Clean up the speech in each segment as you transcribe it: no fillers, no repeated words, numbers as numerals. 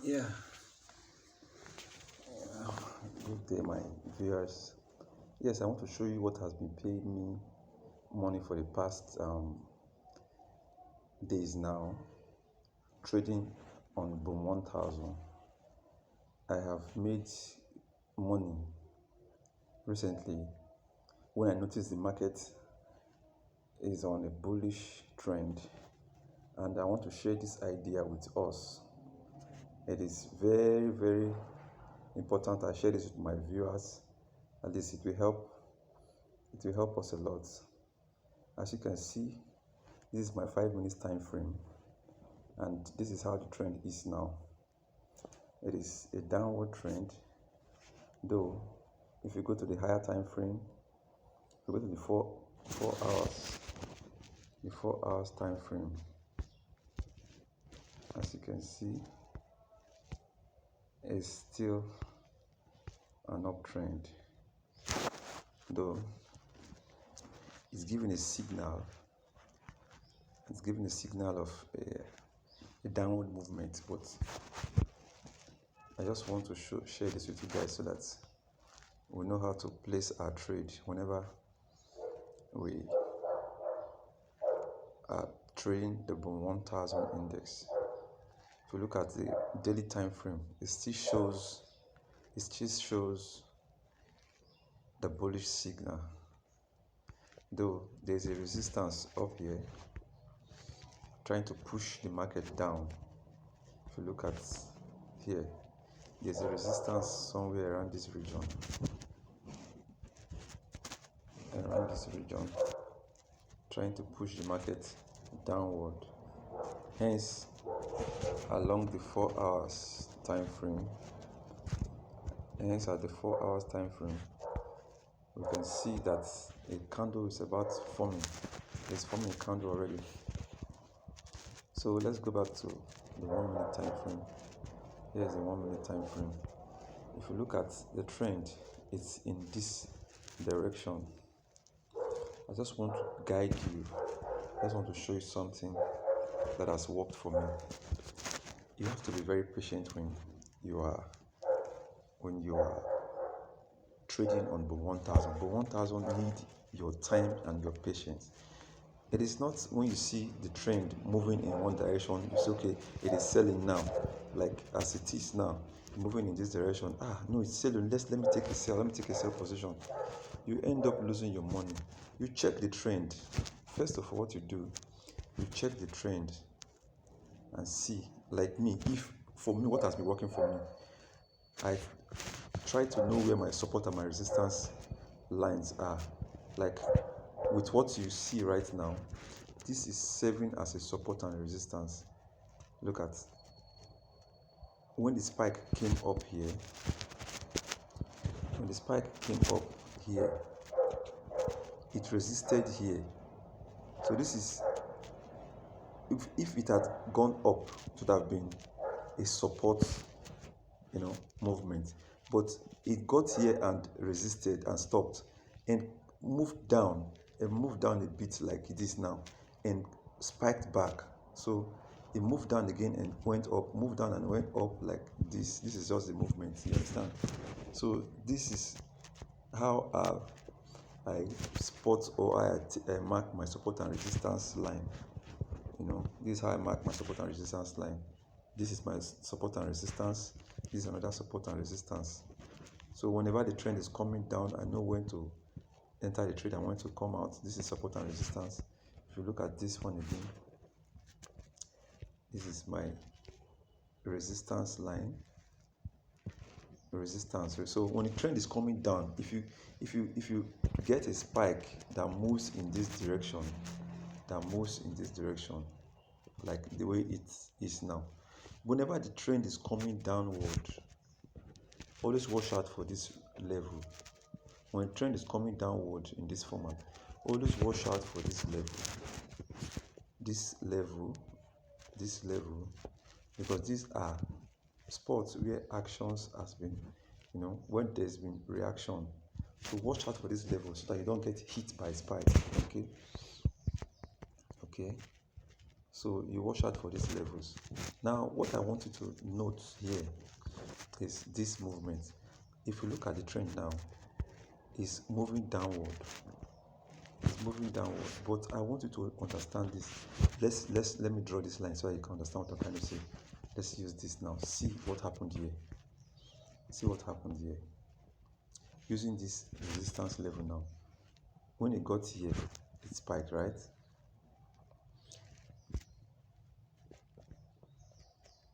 Yeah, good day, my viewers. Yes, I want to show you what has been paying me money for the past days now, trading on Boom 1000. I have made money recently when I noticed the market is on a bullish trend, and I want to share this idea with us. It is very, very important I share this with my viewers. At least it will help us a lot. As you can see, this is my 5 minutes time frame, and this is how the trend is now. It is a downward trend, though if you go to the higher time frame, if you go to the 4 hours time frame, as you can see, it's still an uptrend, though it's giving a signal. It's giving a signal of a downward movement, but I just want to share this with you guys so that we know how to place our trade whenever we are trading the Boom 1000 index. If you look at the daily time frame, it still shows the bullish signal, though there's a resistance up here trying to push the market down. If you look at here, there's a resistance somewhere around this region, trying to push the market downward. Hence, along the 4 hours time frame, at the 4 hours time frame, we can see that a candle is about forming. It's forming a candle already. So let's go back to the 1 minute time frame. Here's the 1 minute time frame. If you look at the trend, it's in this direction. I just want to guide you. I just want to show you something that has worked for me. You have to be very patient when you are trading on Boom 1000. Boom 1000 need your time and your patience. It is not when you see the trend moving in one direction, you say, okay, it is selling now, like as it is now, moving in this direction. No, it's selling. Let me take a sell position. You end up losing your money. You check the trend. First of all, what you do, you check the trend and see, like me, if for me, what has been working for me, I try to know where my support and my resistance lines are. Like with what you see right now, this is serving as a support and resistance. Look at when the spike came up here. When the spike came up here, it resisted here. So this is, if it had gone up, it would have been a support, movement. But it got here and resisted and stopped and moved down a bit like it is now and spiked back. So it moved down again and went up, moved down and went up like this. This is just the movement, you understand? So this is how I spot or I mark my support and resistance line. This is how I mark my support and resistance line. This is my support and resistance. This is another support and resistance. So whenever the trend is coming down, I know when to enter the trade and when to come out. This is support and resistance. If you look at this one again, this is my resistance line. Resistance. So when the trend is coming down, if you get a spike that moves in this direction, like the way it is now, whenever the trend is coming downward, always watch out for this level. When the trend is coming downward in this format, always watch out for this level, because these are spots where actions has been, when there's been reaction. So watch out for this level so that you don't get hit by spike. Okay. So you watch out for these levels. Now, what I want you to note here is this movement. If you look at the trend now, it's moving downward. It's moving downward. But I want you to understand this. Let me draw this line so you can understand what I'm trying to say. Let's use this now. See what happened here. See what happened here. Using this resistance level now. When it got here, it spiked, right?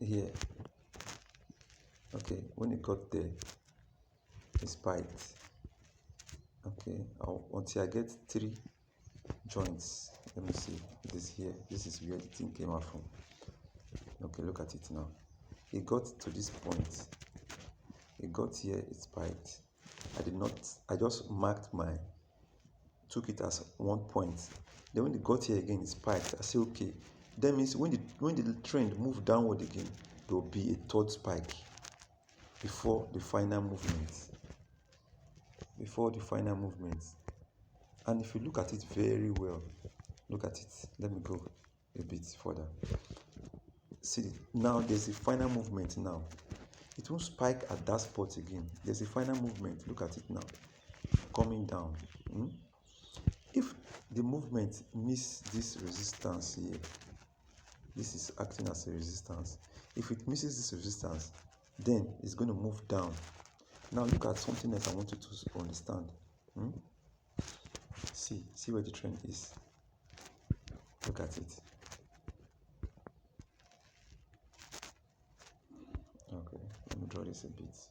Here. Okay, when it got there, it spiked. Okay, until I get 3 joints. Let me see. This here. This is where the thing came out from. Okay, look at it now. It got to this point. It got here, it spiked. I just took it as 1 point. Then when it got here again, it spiked. I say, okay. That means when the trend moved downward again, there will be a third spike before the final movement. And if you look at it very well, look at it. Let me go a bit further. See, now there's a final movement now. It won't spike at that spot again. There's a final movement. Look at it now. Coming down. If the movement misses this resistance here, this is acting as a resistance. If it misses this resistance, then it's going to move down. Now look at something else I want you to understand. See where the trend is. Look at it. Okay, let me draw this a bit.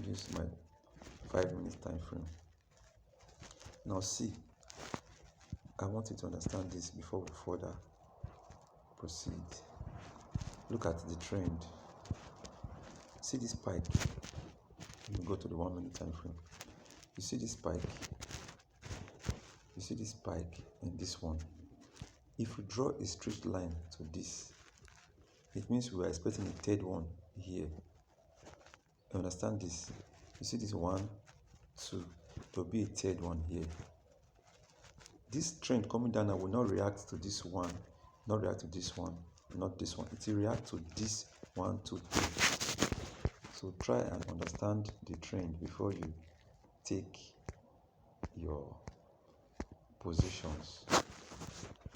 Use my 5 minutes time frame. Now see, I want you to understand this before we further proceed. Look at the trend. See this spike. You go to the 1 minute time frame. You see this spike. You see this spike and this one. If we draw a straight line to this, it means we are expecting a third one here. You understand this? You see this 1, 2. There will be a third one here. This trend coming down now will not react to this one, not react to this one, not this one. It will react to this 1, 2, 3. So try and understand the trend before you take your positions.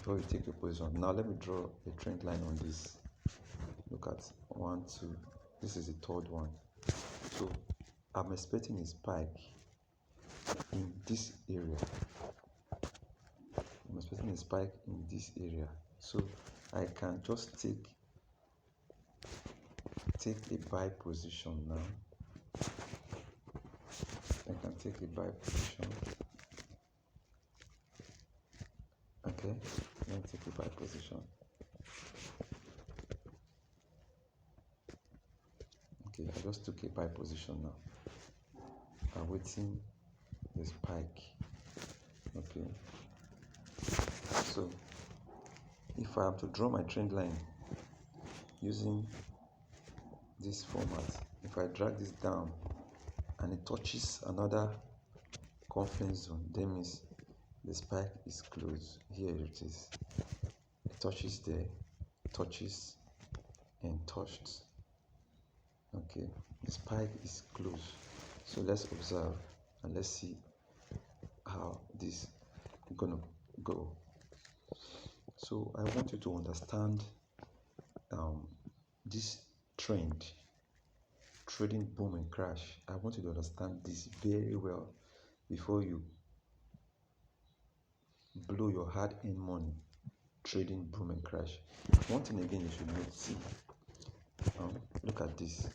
Now let me draw a trend line on this. Look at 1, 2. This is the third one. So I'm expecting a spike in this area. So I can just take a buy position now. I can take a buy position. Okay, let me take a buy position. Okay, I just took a buy position now. I'm waiting the spike. Okay. So if I have to draw my trend line using this format, if I drag this down and it touches another confluence zone, that means the spike is closed. Here it is. It touches there, touches and touched. Okay, the spike is closed. So let's observe and let's see how this is gonna go. So I want you to understand this trend, trading boom and crash. I want you to understand this very well before you blow your hard-earned money trading boom and crash. One thing again you should note, see, look at this.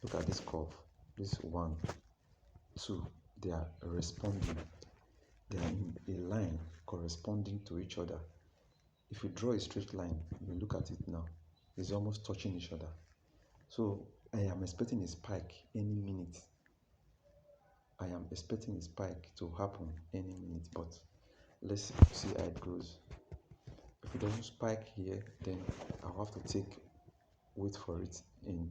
Look at this curve. This 1, 2, they are responding. They are in a line corresponding to each other. If you draw a straight line, you look at it now, it's almost touching each other. So I am expecting a spike any minute. I am expecting a spike to happen any minute, but let's see how it goes. If it doesn't spike here, then I'll have to wait for it in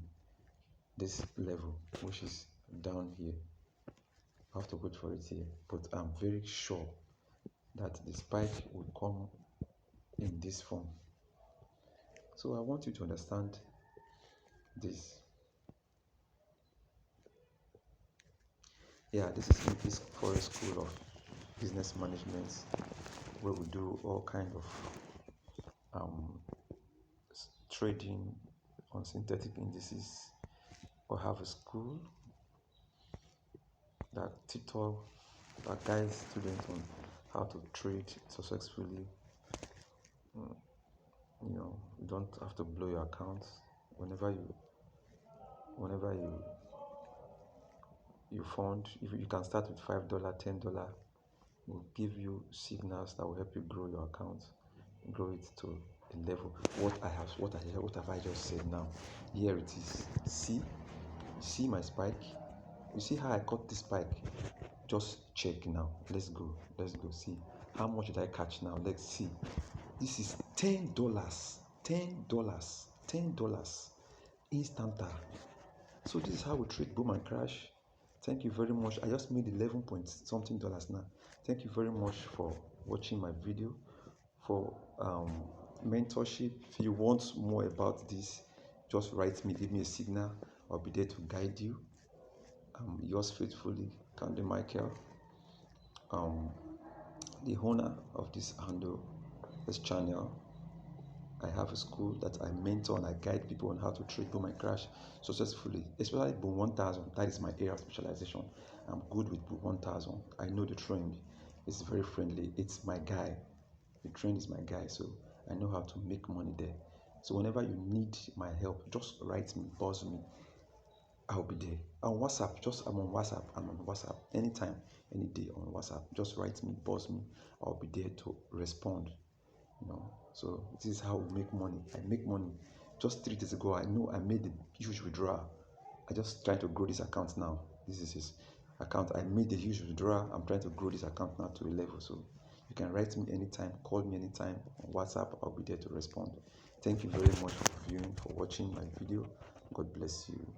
this level, which is down here. I have to wait for it here, but I'm very sure that the spike will come in this form. So I want you to understand this. Yeah, this is Indicies Forex School of Business Management, where we do all kind of trading on synthetic indices. We have a school that guides students on how to trade successfully. You don't have to blow your account whenever you fund. If you can start with $5, $10, will give you signals that will help you grow your account, grow it to a level. What have I just said now? Here it is. See my spike. You see how I cut this spike? Just check now. Let's go. See how much did I catch now? Let's see. This is $10. $10 instanta. So this is how we trade boom and crash. Thank you very much. I just made 11 point something dollars now. Thank you very much for watching my video. For mentorship, if you want more about this, just write me, give me a signal. I'll be there to guide you. Yours faithfully, Candy Michael, the owner of this handle, this channel. I have a school that I mentor and I guide people on how to trade boom and crash successfully, especially boom 1000. That is my area of specialization. I'm good with boom 1000. I know the trend. It's very friendly. It's my guy. The trend is my guy, so I know how to make money there. So whenever you need my help, just write me, buzz me. I'll be there. On WhatsApp, I'm on WhatsApp. Anytime, any day on WhatsApp. Just write me, buzz me. I'll be there to respond. So this is how we make money. I make money. Just 3 days ago, I know I made a huge withdrawal. I just trying to grow this account now. This is his account. I made a huge withdrawal. I'm trying to grow this account now to a level. So you can write me anytime, call me anytime on WhatsApp. I'll be there to respond. Thank you very much for viewing, for watching my video. God bless you.